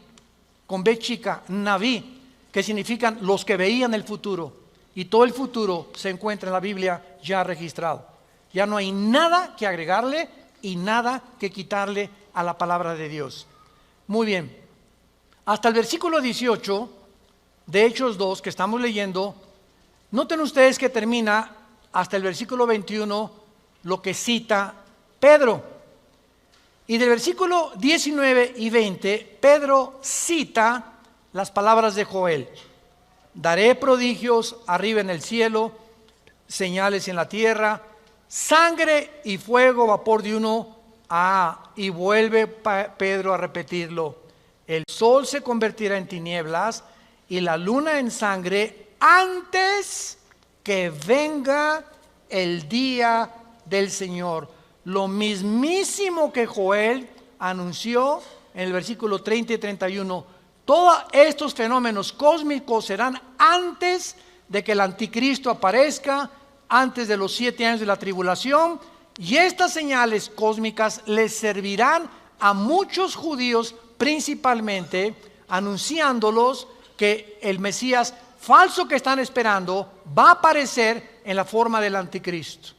con B chica, Naví, que significan los que veían el futuro, y todo el futuro se encuentra en la Biblia ya registrado. Ya no hay nada que agregarle y nada que quitarle a la palabra de Dios. Muy bien, hasta el versículo 18 de Hechos 2 que estamos leyendo, noten ustedes que termina hasta el versículo 21 lo que cita Pedro. Y del versículo 19 y 20, Pedro cita las palabras de Joel: daré prodigios arriba en el cielo, señales en la tierra, sangre y fuego, vapor de humo. Y vuelve Pedro a repetirlo: el sol se convertirá en tinieblas y la luna en sangre antes que venga el día del Señor. Lo mismísimo que Joel anunció en el versículo 30 y 31. Todos estos fenómenos cósmicos serán antes de que el anticristo aparezca, antes de los 7 años de la tribulación, y estas señales cósmicas les servirán a muchos judíos principalmente, anunciándolos que el Mesías falso que están esperando va a aparecer en la forma del anticristo.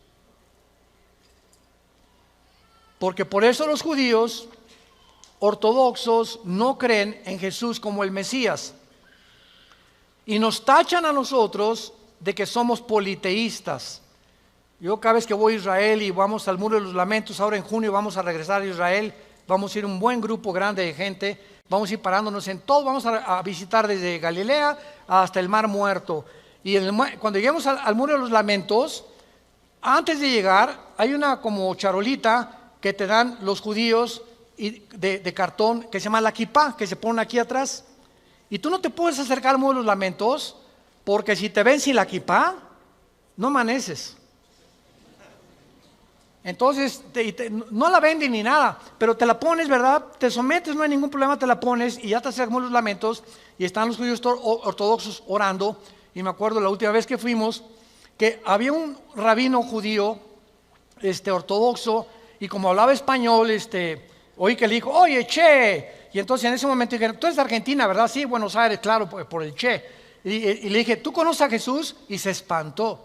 Porque por eso los judíos ortodoxos no creen en Jesús como el Mesías, y nos tachan a nosotros de que somos politeístas. Yo cada vez que voy a Israel y vamos al Muro de los Lamentos, ahora en junio vamos a regresar a Israel, vamos a ir un buen grupo grande de gente, vamos a ir parándonos en todo, vamos a visitar desde Galilea hasta el Mar Muerto. Y cuando lleguemos al Muro de los Lamentos, antes de llegar hay una como charolita que te dan los judíos de cartón, que se llama la kipá, que se pone aquí atrás. Y tú no te puedes acercar al Muro de los Lamentos, porque si te ven sin la kipá, no amaneces. Entonces no la venden ni nada, pero te la pones, ¿verdad? Te sometes, no hay ningún problema, te la pones y ya te acercamos los lamentos y están los judíos ortodoxos orando. Y me acuerdo la última vez que fuimos que había un rabino judío ortodoxo, y como hablaba español, oí que le dijo, oye, che. Y entonces en ese momento dije, tú eres de Argentina, ¿verdad? Sí, Buenos Aires, claro, por el che. Y le dije, ¿tú conoces a Jesús? Y se espantó.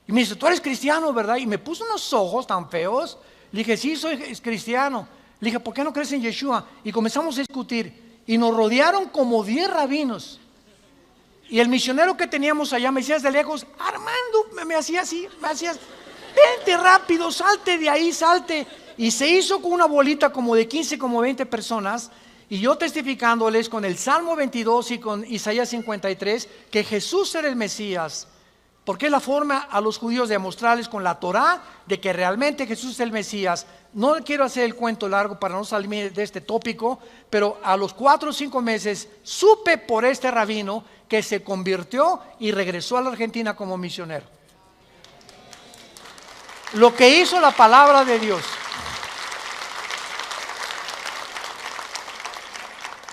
Y me dice, tú eres cristiano, ¿verdad? Y me puso unos ojos tan feos. Le dije, sí, soy cristiano. Le dije, ¿por qué no crees en Yeshua? Y comenzamos a discutir. Y nos rodearon como 10 rabinos. Y el misionero que teníamos allá me decía desde lejos, Armando, me hacía así, me hacía, vente rápido, salte de ahí, salte. Y se hizo con una bolita como de 15, como 20 personas. y yo testificándoles con el Salmo 22 y con Isaías 53 que Jesús era el Mesías, porque es la forma a los judíos de mostrarles con la Torá de que realmente Jesús es el Mesías. No quiero hacer el cuento largo para no salirme de este tópico, pero a los 4 o 5 meses supe por este rabino que se convirtió y regresó a la Argentina como misionero. Lo que hizo la palabra de Dios.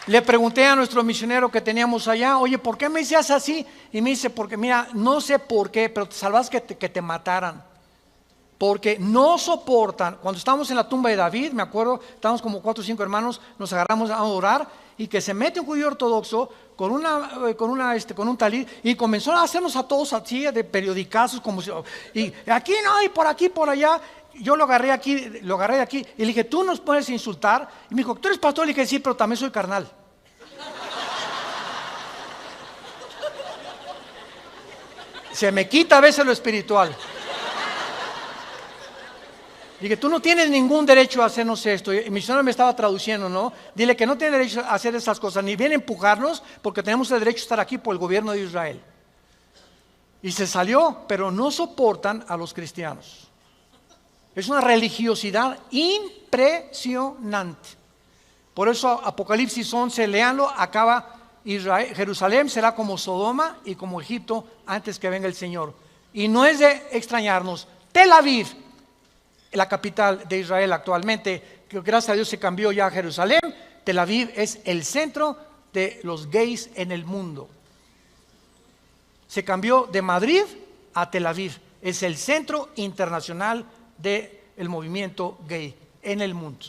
Le pregunté a nuestro misionero que teníamos allá, oye, ¿por qué me decías así? Y me dice, porque mira, no sé por qué, pero te salvas que te mataran. Porque no soportan, cuando estábamos en la tumba de David, me acuerdo, estábamos como 4 o 5 hermanos, nos agarramos a orar, y que se mete un judío ortodoxo con un talid, y comenzó a hacernos a todos así, de periodicazos, como si, y aquí no, y por aquí, por allá. Yo lo agarré de aquí y le dije, ¿tú nos puedes insultar? Y me dijo, ¿tú eres pastor? Le dije, sí, pero también soy carnal. Se me quita a veces lo espiritual. Dije, tú no tienes ningún derecho a hacernos esto. Y mi señor me estaba traduciendo, ¿no? Dile que no tiene derecho a hacer esas cosas, ni viene a empujarnos, porque tenemos el derecho a estar aquí por el gobierno de Israel. Y se salió, pero no soportan a los cristianos. Es una religiosidad impresionante. Por eso Apocalipsis 11, léanlo, acaba Jerusalén será como Sodoma y como Egipto antes que venga el Señor. Y no es de extrañarnos, Tel Aviv, la capital de Israel actualmente, que gracias a Dios se cambió ya a Jerusalén. Tel Aviv es el centro de los gays en el mundo. Se cambió de Madrid a Tel Aviv, es el centro internacional del movimiento gay en el mundo.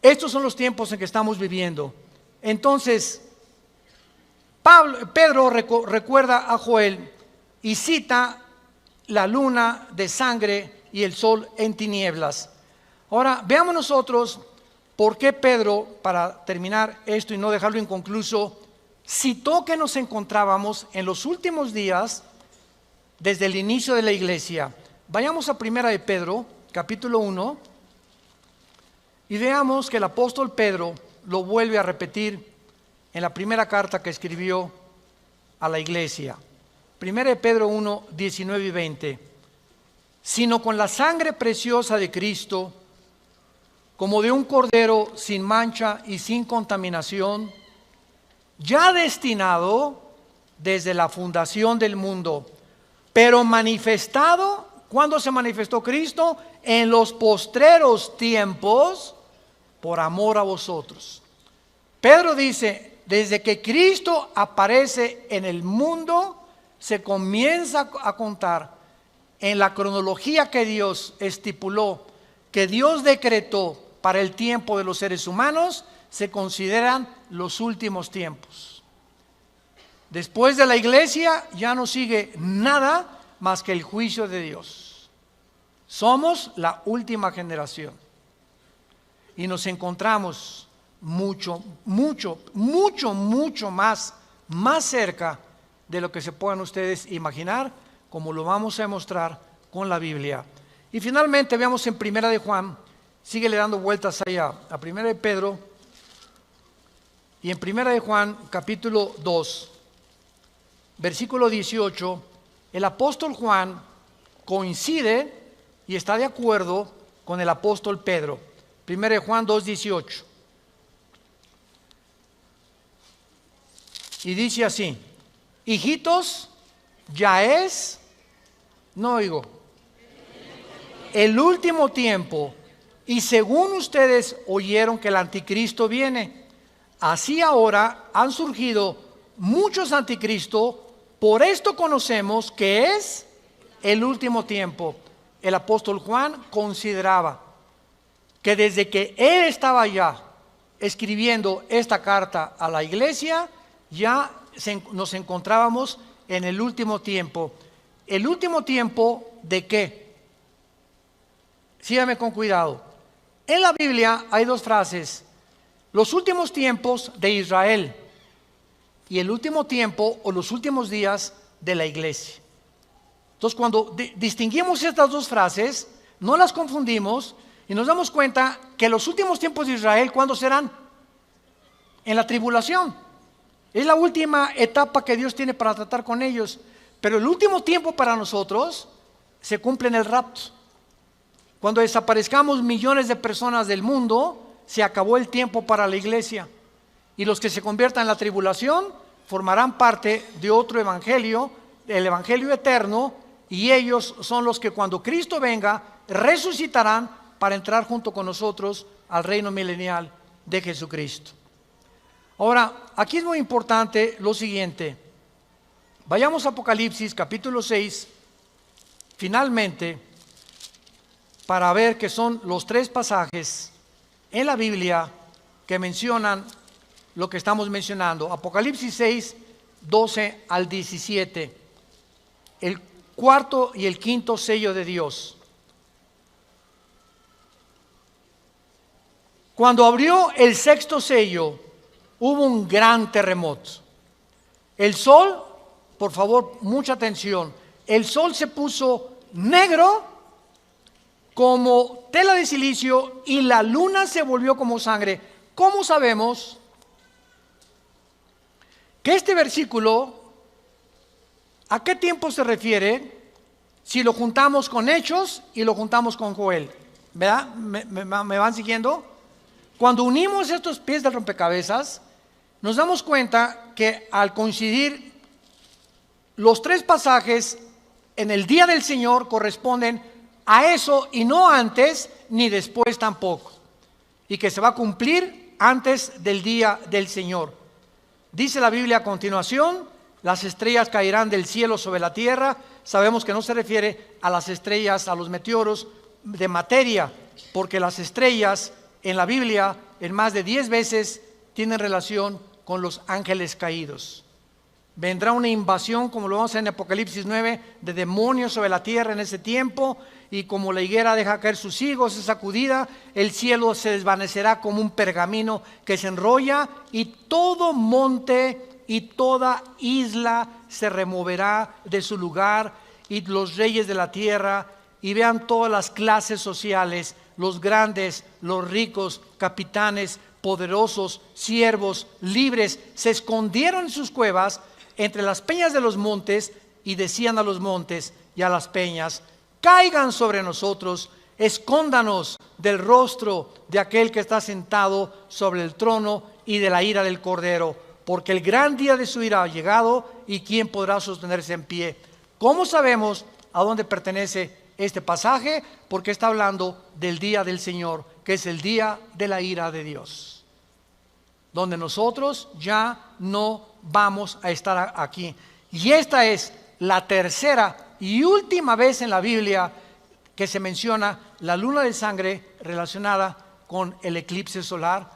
Estos son los tiempos en que estamos viviendo. Entonces, Pedro recuerda a Joel y cita la luna de sangre y el sol en tinieblas. Ahora, veamos nosotros por qué Pedro, para terminar esto y no dejarlo inconcluso, citó que nos encontrábamos en los últimos días desde el inicio de la iglesia. Vayamos a Primera de Pedro, capítulo 1, y veamos que el apóstol Pedro lo vuelve a repetir en la primera carta que escribió a la iglesia. Primera de Pedro 1, 19 y 20. Sino con la sangre preciosa de Cristo, como de un cordero sin mancha y sin contaminación, ya destinado desde la fundación del mundo, pero manifestado. ¿Cuándo se manifestó Cristo? En los postreros tiempos, por amor a vosotros. Pedro dice, desde que Cristo aparece en el mundo, se comienza a contar en la cronología que Dios estipuló, que Dios decretó para el tiempo de los seres humanos, se consideran los últimos tiempos. Después de la iglesia ya no sigue nada más que el juicio de Dios. Somos la última generación y nos encontramos mucho más cerca de lo que se puedan ustedes imaginar, como lo vamos a demostrar con la Biblia. Y finalmente veamos en Primera de Juan, síguele dando vueltas allá a Primera de Pedro, y en Primera de Juan capítulo 2, versículo 18, el apóstol Juan coincide y está de acuerdo con el apóstol Pedro. Primera de Juan 2:18. Y dice así: hijitos, ya es, no oigo, el último tiempo, y según ustedes oyeron que el anticristo viene, así ahora han surgido muchos anticristos. Por esto conocemos que es el último tiempo. El apóstol Juan consideraba que desde que él estaba ya escribiendo esta carta a la iglesia, ya nos encontrábamos en el último tiempo. ¿El último tiempo de qué? Sígame con cuidado. En la Biblia hay dos frases: los últimos tiempos de Israel y el último tiempo o los últimos días de la iglesia. Entonces, cuando distinguimos estas dos frases, no las confundimos y nos damos cuenta que los últimos tiempos de Israel, ¿cuándo serán? en la tribulación. Es la última etapa que Dios tiene para tratar con ellos. Pero el último tiempo para nosotros se cumple en el rapto. Cuando desaparezcamos millones de personas del mundo, se acabó el tiempo para la iglesia. Y los que se conviertan en la tribulación formarán parte de otro evangelio, el evangelio eterno, y ellos son los que cuando Cristo venga resucitarán para entrar junto con nosotros al reino milenial de Jesucristo. Ahora, aquí es muy importante lo siguiente. Vayamos a Apocalipsis capítulo 6, finalmente, para ver que son los 3 pasajes en la Biblia que mencionan lo que estamos mencionando. Apocalipsis 6, 12 al 17. El cuarto y el quinto sello de Dios. Cuando abrió el 6º sello, hubo un gran terremoto. El sol, por favor, mucha atención, el sol se puso negro como tela de silicio y la luna se volvió como sangre. ¿Cómo sabemos que este versículo a qué tiempo se refiere si lo juntamos con Hechos y lo juntamos con Joel? ¿Verdad? ¿Me van siguiendo? Cuando unimos estos piezas del rompecabezas, nos damos cuenta que al coincidir los 3 pasajes en el día del Señor corresponden a eso y no antes ni después tampoco, y que se va a cumplir antes del día del Señor. Dice la Biblia a continuación: las estrellas caerán del cielo sobre la tierra. Sabemos que no se refiere a las estrellas, a los meteoros de materia, porque las estrellas en la Biblia en más de 10 veces tienen relación con los ángeles caídos. Vendrá una invasión, como lo vamos a ver en Apocalipsis 9, de demonios sobre la tierra en ese tiempo, y como la higuera deja caer sus higos, es sacudida, el cielo se desvanecerá como un pergamino que se enrolla, y todo monte y toda isla se removerá de su lugar, y los reyes de la tierra, y vean todas las clases sociales, los grandes, los ricos, capitanes, poderosos, siervos, libres, se escondieron en sus cuevas entre las peñas de los montes y decían a los montes y a las peñas: caigan sobre nosotros, escóndanos del rostro de aquel que está sentado sobre el trono y de la ira del Cordero, porque el gran día de su ira ha llegado, y quién podrá sostenerse en pie. ¿Cómo sabemos a dónde pertenece este pasaje? Porque está hablando del día del Señor, que es el día de la ira de Dios, donde nosotros ya no vamos a estar aquí. Y esta es la tercera y última vez en la Biblia que se menciona la luna de sangre relacionada con el eclipse solar,